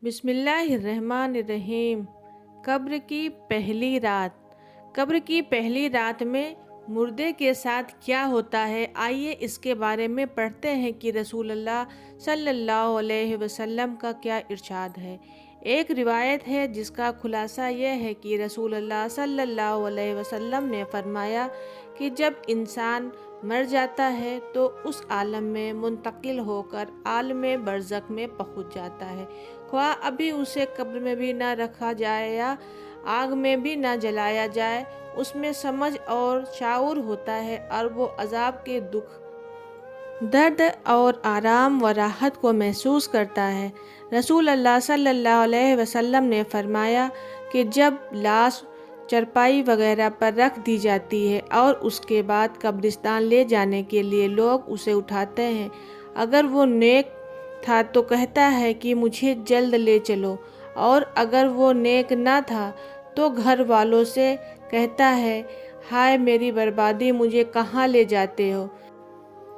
बिस्मिल्लाहिर्रहमानिर्रहीम। कब्र की पहली रात। कब्र की पहली रात में मुर्दे के साथ क्या होता है, आइए इसके बारे में पढ़ते हैं कि रसूलुल्लाह सल्लल्लाहु अलैहि वसल्लम का क्या इरशाद है। एक रिवायत है जिसका खुलासा यह है कि रसूलुल्लाह सल्लल्लाहु अलैहि वसल्लम ने फरमाया कि जब इंसान मर जाता है तो उस आलम में मुंतकिल होकर आलम बरज़ख में पहुंच जाता है। ख्वाह अभी उसे कब्र में भी ना रखा जाए या आग में भी ना जलाया जाए, उसमें समझ और शाऊर होता है और वो अजाब के दुख, दर्द और आराम व राहत को महसूस करता है। रसूल अल्लाह सल्लल्लाहु अलैहि वसल्लम ने फरमाया कि जब लाश चरपाई वगैरह पर रख दी जाती है और उसके बाद कब्रिस्तान ले जाने के लिए लोग उसे उठाते हैं, अगर वो नेक था तो कहता है कि मुझे जल्द ले चलो, और अगर वो नेक ना था तो घर वालों से कहता है, हाय मेरी बर्बादी, मुझे कहाँ ले जाते हो।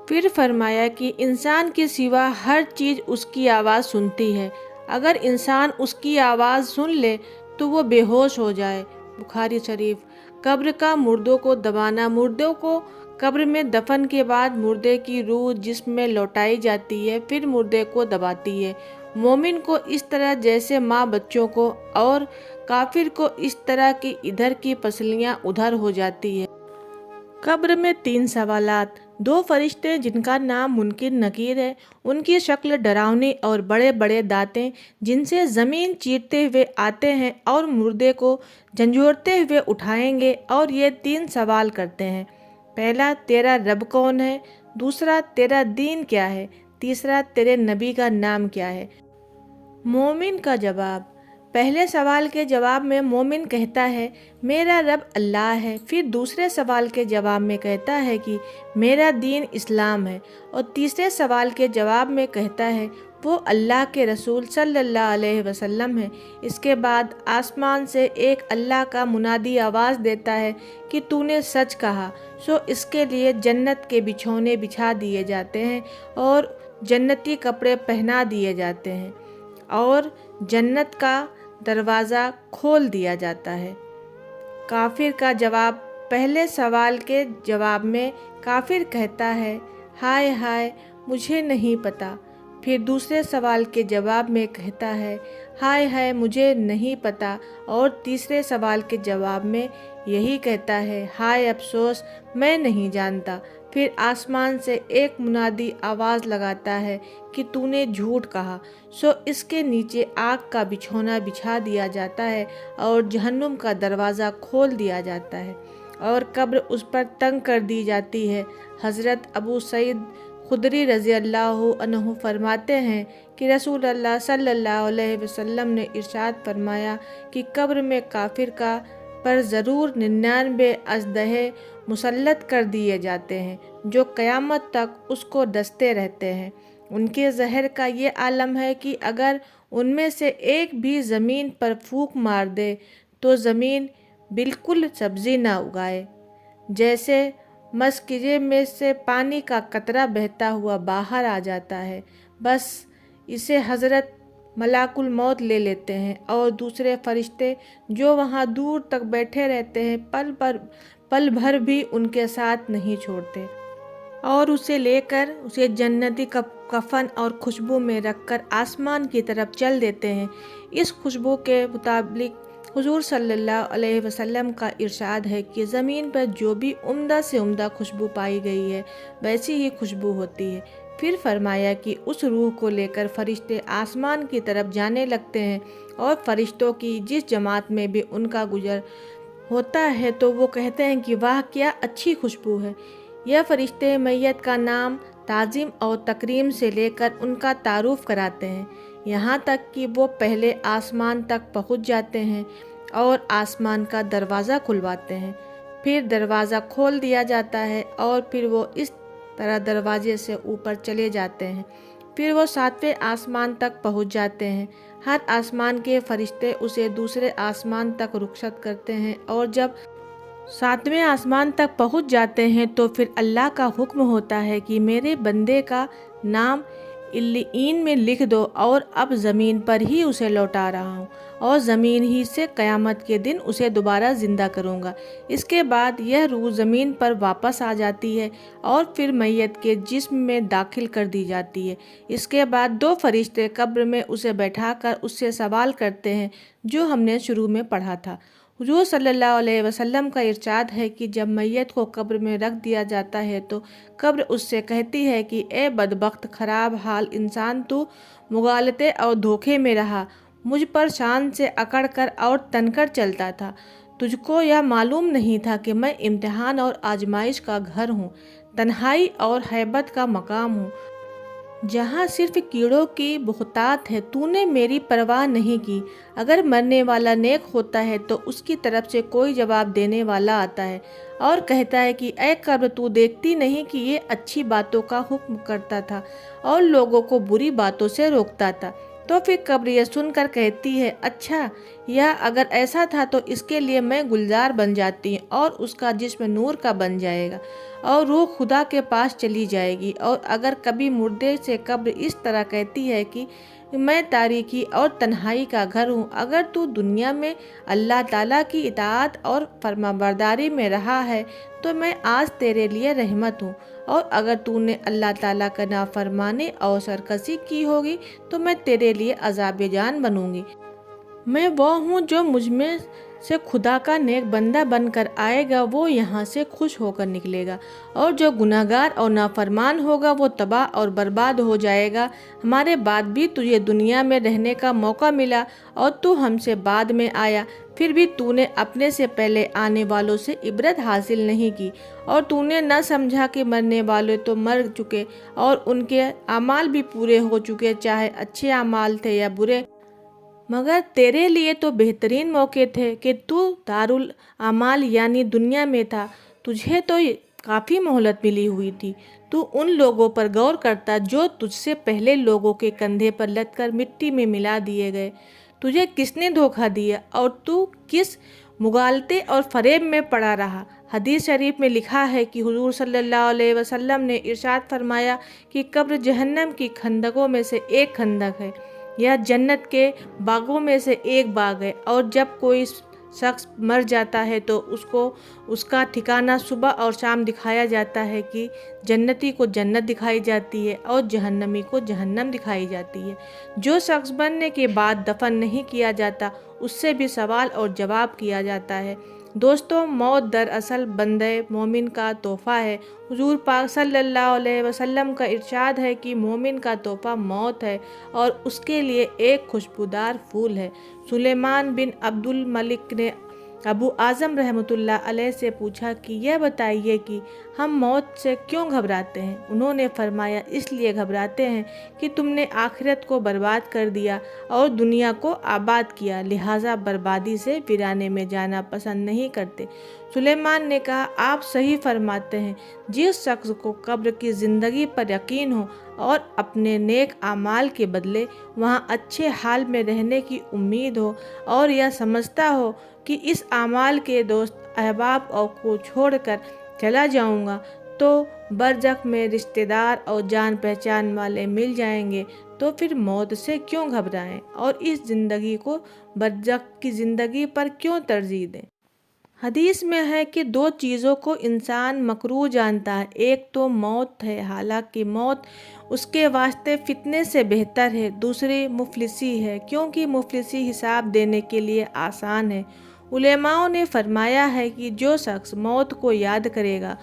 फिर फरमाया कि इंसान के सिवा हर चीज़ उसकी आवाज़ सुनती है, अगर इंसान उसकी आवाज़ सुन ले तो वो बेहोश हो जाए। बुखारी शरीफ। कब्र का मुर्दों को दबाना। मुर्दों को कब्र में दफन के बाद मुर्दे की रूह जिस्म में लौटाई जाती है, फिर मुर्दे को दबाती है। मोमिन को इस तरह जैसे माँ बच्चों को, और काफिर को इस तरह कि इधर की पसलियाँ उधर हो जाती है। कब्र में 3 सवालात। 2 फरिश्ते जिनका नाम मुनकिर नकीर है, उनकी शक्ल डरावनी और बड़े बड़े दांतें जिनसे ज़मीन चीरते हुए आते हैं और मुर्दे को झंझोरते हुए उठाएंगे, और ये 3 सवाल करते हैं। पहला, तेरा रब कौन है? दूसरा, तेरा दीन क्या है? तीसरा, तेरे नबी का नाम क्या है? मोमिन का जवाब। पहले सवाल के जवाब में मोमिन कहता है, मेरा रब अल्लाह है। फिर दूसरे सवाल के जवाब में कहता है कि मेरा दीन इस्लाम है, और तीसरे सवाल के जवाब में कहता है वो अल्लाह के रसूल सल्लल्लाहु अलैहि वसल्लम है। इसके बाद आसमान से एक अल्लाह का मुनादी आवाज़ देता है कि तूने सच कहा। सो इसके लिए जन्नत के बिछौने बिछा दिए जाते हैं और जन्नती कपड़े पहना दिए जाते हैं और जन्नत का दरवाज़ा खोल दिया जाता है। काफिर का जवाब। पहले सवाल के जवाब में काफिर कहता है, हाय हाय मुझे नहीं पता। फिर दूसरे सवाल के जवाब में कहता है, हाय हाय मुझे नहीं पता, और तीसरे सवाल के जवाब में यही कहता है, हाय अफसोस मैं नहीं जानता। फिर आसमान से एक मुनादी आवाज़ लगाता है कि तूने झूठ कहा। सो इसके नीचे आग का बिछौना बिछा दिया जाता है और जहन्नुम का दरवाज़ा खोल दिया जाता है और कब्र उस पर तंग कर दी जाती है। हज़रत अबू सईद खुदरी रज़ी अल्लाह अन्हु फरमाते हैं कि रसूल अल्लाह सल्लल्लाहु अलैहि वसल्लम ने इरशाद फरमाया कि कब्र में काफिर का पर ज़रूर 99 अजदहे मुसल्लत कर दिए जाते हैं, जो क़यामत तक उसको डसते रहते हैं। उनके जहर का ये आलम है कि अगर उनमें से एक भी ज़मीन पर फूंक मार दे तो ज़मीन बिल्कुल सब्ज़ी ना उगाए, जैसे मस्किजे में से पानी का कतरा बहता हुआ बाहर आ जाता है। बस इसे हज़रत मलाकुल मौत ले लेते हैं और दूसरे फरिश्ते जो वहाँ दूर तक बैठे रहते हैं पल भर भी उनके साथ नहीं छोड़ते, और उसे लेकर उसे जन्नती कफन और खुशबू में रखकर आसमान की तरफ चल देते हैं। इस खुशबू के मुताबिक हुजूर सल्लल्लाहु अलैहि वसल्लम का इरशाद है कि ज़मीन पर जो भी उम्दा से उम्दा खुशबू पाई गई है वैसी ही खुशबू होती है। फिर फरमाया कि उस रूह को लेकर फरिश्ते आसमान की तरफ जाने लगते हैं, और फरिश्तों की जिस जमात में भी उनका गुजर होता है तो वो कहते हैं कि वाह क्या अच्छी खुशबू है। यह फरिश्ते मैयत का नाम, ताज़ीम और तकरीम से लेकर उनका तारुफ कराते हैं, यहाँ तक कि वो पहले आसमान तक पहुँच जाते हैं और आसमान का दरवाज़ा खुलवाते हैं। फिर दरवाज़ा खोल दिया जाता है और फिर वो इस तरह दरवाजे से ऊपर चले जाते हैं। फिर वो 7वें आसमान तक पहुँच जाते हैं। हर आसमान के फरिश्ते उसे दूसरे आसमान तक रुखसत करते हैं, और जब 7वें आसमान तक पहुँच जाते हैं तो फिर अल्लाह का हुक्म होता है कि मेरे बंदे का नाम इल्लीन में लिख दो और अब ज़मीन पर ही उसे लौटा रहा हूँ और ज़मीन ही से क़यामत के दिन उसे दोबारा ज़िंदा करूँगा। इसके बाद यह रूह ज़मीन पर वापस आ जाती है और फिर मैयत के जिस्म में दाखिल कर दी जाती है। इसके बाद दो फरिश्ते कब्र में उसे बैठाकर उससे सवाल करते हैं जो हमने शुरू में पढ़ा था। हुजूर सल्लल्लाहु अलैहि वसल्लम का इरशाद है कि जब मैयत को कब्र में रख दिया जाता है तो कब्र उससे कहती है कि ए बदबख्त, खराब हाल इंसान, तू मुगालते और धोखे में रहा, मुझ पर शान से अकड़ कर और तनकर चलता था। तुझको यह मालूम नहीं था कि मैं इम्तिहान और आजमाइश का घर हूँ, तन्हाई और हैबत का मकाम हूँ, जहाँ सिर्फ कीड़ों की बुख्तात है। तूने मेरी परवाह नहीं की। अगर मरने वाला नेक होता है तो उसकी तरफ से कोई जवाब देने वाला आता है और कहता है कि ए कब्र, तू देखती नहीं कि ये अच्छी बातों का हुक्म करता था और लोगों को बुरी बातों से रोकता था। तो फिर कब्र यह सुनकर कहती है, अच्छा, यह अगर ऐसा था तो इसके लिए मैं गुलजार बन जाती हूँ और उसका जिस्म नूर का बन जाएगा और रूह खुदा के पास चली जाएगी। और अगर कभी मुर्दे से कब्र इस तरह कहती है कि मैं तारीकी और तन्हाई का घर हूँ, अगर तू दुनिया में अल्लाह ताला की इताअत और फरमाबरदारी में रहा है तो मैं आज तेरे लिए रहमत हूँ, और अगर तूने अल्लाह ताला का नाफरमानी और सरकशी की होगी तो मैं तेरे लिए अज़ाब जान बनूंगी। मैं वो हूँ जो मुझ में से खुदा का नेक बंदा बनकर आएगा वो यहाँ से खुश होकर निकलेगा, और जो गुनाहगार और नाफरमान होगा वो तबाह और बर्बाद हो जाएगा। हमारे बाद भी तुझे दुनिया में रहने का मौका मिला और तू हमसे बाद में आया, फिर भी तूने अपने से पहले आने वालों से इबरत हासिल नहीं की, और तूने न समझा कि मरने वाले तो मर चुके और उनके अमाल भी पूरे हो चुके, चाहे अच्छे अमाल थे या बुरे। मगर तेरे लिए तो बेहतरीन मौके थे कि तू दारुल अमाल यानी दुनिया में था। तुझे तो काफ़ी मोहलत मिली हुई थी। तू उन लोगों पर गौर करता जो तुझसे पहले लोगों के कंधे पर लदकर मिट्टी में मिला दिए गए। तुझे किसने धोखा दिया और तू किस मुगालते और फरेब में पड़ा रहा। हदीस शरीफ में लिखा है कि हुजूर सल्लल्लाहु अलैहि वसल्लम ने इरशाद फरमाया कि कब्र जहन्नम की खंदकों में से एक खंदक है, यह जन्नत के बागों में से एक बाग है, और जब कोई शख्स मर जाता है तो उसको उसका ठिकाना सुबह और शाम दिखाया जाता है कि जन्नती को जन्नत दिखाई जाती है और जहन्नमी को जहन्नम दिखाई जाती है। जो शख्स मरने के बाद दफन नहीं किया जाता उससे भी सवाल और जवाब किया जाता है। दोस्तों, मौत दरअसल बंदे मोमिन का तोहफ़ा है। हुजूर पाक सल्लल्लाहु अलैहि वसल्लम का इरशाद है कि मोमिन का तोहफ़ा मौत है और उसके लिए एक खुशबूदार फूल है। सुलेमान बिन अब्दुल मलिक ने अबू आज़म रहमतुल्लाह अलैह से पूछा कि यह बताइए कि हम मौत से क्यों घबराते हैं। उन्होंने फरमाया, इसलिए घबराते हैं कि तुमने आखिरत को बर्बाद कर दिया और दुनिया को आबाद किया, लिहाजा बर्बादी से वीराने में जाना पसंद नहीं करते। सुलेमान ने कहा, आप सही फरमाते हैं। जिस शख्स को कब्र की ज़िंदगी पर यकीन हो और अपने नेक आमाल के बदले वहाँ अच्छे हाल में रहने की उम्मीद हो और यह समझता हो कि इस आमाल के दोस्त अहबाब और को छोड़कर चला जाऊंगा तो बरज़ख में रिश्तेदार और जान पहचान वाले मिल जाएंगे, तो फिर मौत से क्यों घबराएं और इस ज़िंदगी को बरज़ख की ज़िंदगी पर क्यों तरजीह दें। हदीस में है कि दो चीज़ों को इंसान मकरूह जानता है, एक तो मौत है, हालांकि मौत उसके वास्ते फितने से बेहतर है। दूसरी मुफलिसी है, क्योंकि मुफलिसी हिसाब देने के लिए आसान है। उलेमाओं ने फरमाया है कि जो शख्स मौत को याद करेगा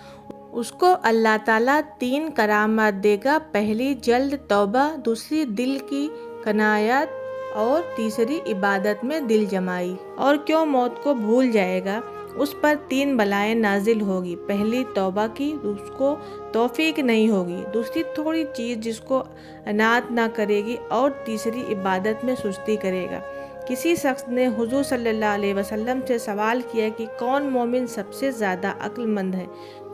उसको अल्लाह ताला 3 करामात देगा। पहली जल्द तौबा, दूसरी दिल की कनायत और तीसरी इबादत में दिल जमाई। और क्यों मौत को भूल जाएगा, उस पर 3 बलाएं नाजिल होगी। पहली तौबा की, उसको तौफीक नहीं होगी, दूसरी थोड़ी चीज़ जिसको अनाथ ना करेगी, और तीसरी इबादत में सुस्ती करेगा। किसी शख्स ने हुजूर सल्लल्लाहु अलैहि वसल्लम से सवाल किया कि कौन मोमिन सबसे ज़्यादा अक्लमंद है,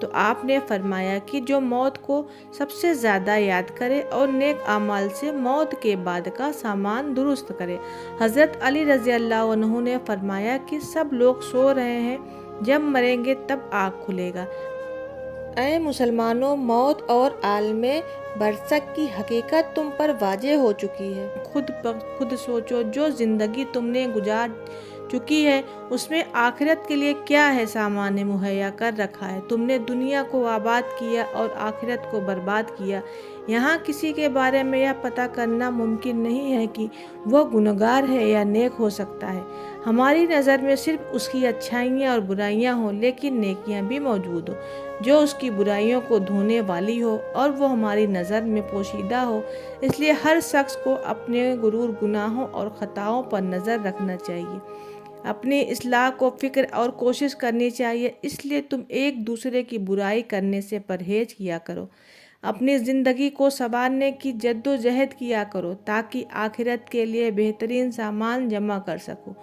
तो आपने फरमाया कि जो मौत को सबसे ज़्यादा याद करे और नेक अमाल से मौत के बाद का सामान दुरुस्त करे। हज़रत अली रज़ी अल्लाह अन्हु ने फरमाया कि सब लोग सो रहे हैं, जब मरेंगे तब आँख खुलेगा। اے مسلمانوں، موت اور عالم برزخ کی حقیقت تم پر واضح ہو چکی ہے۔ خود سوچو، جو زندگی تم نے گزار چکی ہے اس میں آخرت کے لیے کیا ہے سامان مہیا کر رکھا ہے۔ تم نے دنیا کو آباد کیا اور آخرت کو برباد کیا۔ یہاں کسی کے بارے میں یہ پتہ کرنا ممکن نہیں ہے کہ وہ گنہگار ہے یا نیک ہو سکتا ہے۔ ہماری نظر میں صرف اس کی اچھائیاں اور برائیاں ہوں، لیکن نیکیاں بھی موجود ہوں جو اس کی برائیوں کو دھونے والی ہو اور وہ ہماری نظر میں پوشیدہ ہو۔ اس لیے ہر شخص کو اپنے غرور، گناہوں اور خطاؤں پر نظر رکھنا چاہیے، اپنی اصلاح کو فکر اور کوشش کرنی چاہیے۔ اس لیے تم ایک دوسرے کی برائی کرنے سے پرہیز کیا کرو، اپنی زندگی کو سنوارنے کی جدوجہد کیا کرو تاکہ آخرت کے لیے بہترین سامان جمع کر سکو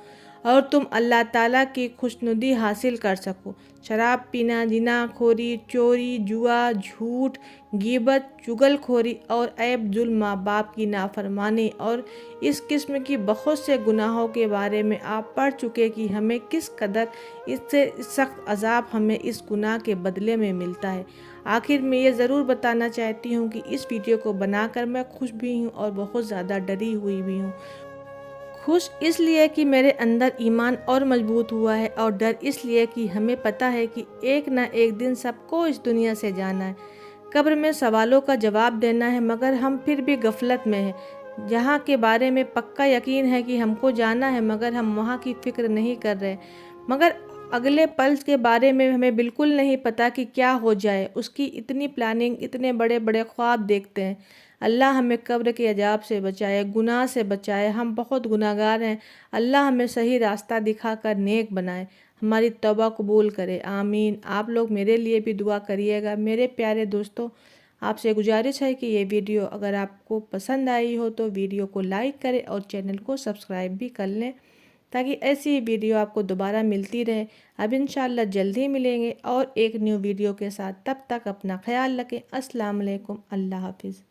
اور تم اللہ تعالیٰ کی خوشنودی حاصل کر سکو۔ شراب پینا، زنا خوری، چوری، جوا، جھوٹ، غیبت، چغل خوری اور عیب، ظلم، ماں باپ کی نافرمانی اور اس قسم کی بہت سے گناہوں کے بارے میں آپ پڑھ چکے کہ ہمیں کس قدر اس سے سخت عذاب ہمیں اس گناہ کے بدلے میں ملتا ہے۔ آخر میں یہ ضرور بتانا چاہتی ہوں کہ اس ویڈیو کو بنا کر میں خوش بھی ہوں اور بہت زیادہ ڈری ہوئی بھی ہوں۔ خوش اس لیے کہ میرے اندر ایمان اور مضبوط ہوا ہے، اور ڈر اس لیے کہ ہمیں پتہ ہے کہ ایک نہ ایک دن سب کو اس دنیا سے جانا ہے، قبر میں سوالوں کا جواب دینا ہے، مگر ہم پھر بھی غفلت میں ہیں۔ جہاں کے بارے میں پکا یقین ہے کہ ہم کو جانا ہے، مگر ہم وہاں کی فکر نہیں کر رہے، مگر اگلے پل کے بارے میں ہمیں بالکل نہیں پتہ کہ کیا ہو جائے، اس کی اتنی پلاننگ، اتنے بڑے بڑے خواب دیکھتے ہیں۔ اللہ ہمیں قبر کے عذاب سے بچائے، گناہ سے بچائے، ہم بہت گناہگار ہیں۔ اللہ ہمیں صحیح راستہ دکھا کر نیک بنائے، ہماری توبہ قبول کرے، آمین۔ آپ لوگ میرے لیے بھی دعا کریے گا۔ میرے پیارے دوستوں، آپ سے گزارش ہے کہ یہ ویڈیو اگر آپ کو پسند آئی ہو تو ویڈیو کو لائک کریں اور چینل کو سبسکرائب بھی کر لیں تاکہ ایسی ویڈیو آپ کو دوبارہ ملتی رہے۔ اب انشاءاللہ جلدی ملیں گے اور ایک نیو ویڈیو کے ساتھ۔ تب تک اپنا خیال رکھیں۔ السلام علیکم، اللہ حافظ۔